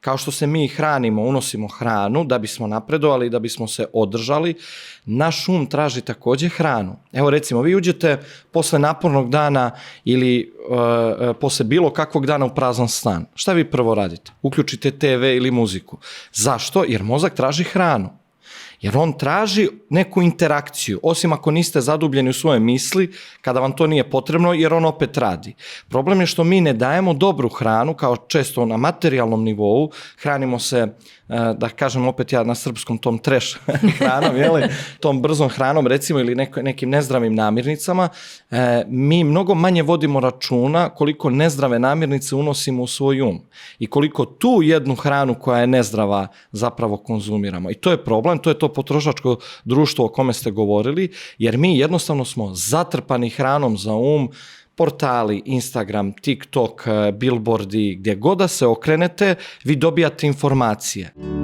kao što se mi hranimo, unosimo hranu da bismo napredovali, da bismo se održali, naš um traži takođe hranu. Evo recimo, vi uđete posle napornog dana ili posle bilo kakvog dana u prazan stan. Šta vi prvo radite? Uključite TV ili muziku. Zašto? Jer mozak traži hranu. Jer on traži neku interakciju, osim ako niste zadubljeni u svoje misli, kada vam to nije potrebno, jer on opet radi. Problem je što mi ne dajemo dobru hranu, kao često na materijalnom nivou, hranimo se, da kažem opet ja na srpskom, tom trash hranom, tom brzom hranom, recimo, ili nekim nezdravim namirnicama, mi mnogo manje vodimo računa koliko nezdrave namirnice unosimo u svoj um i koliko tu jednu hranu koja je nezdrava zapravo konzumiramo. I to je problem, to je to potrošačko društvo o kome ste govorili, jer mi jednostavno smo zatrpani hranom za um, portali, Instagram, TikTok, billboardi, gdje god da se okrenete, vi dobijate informacije.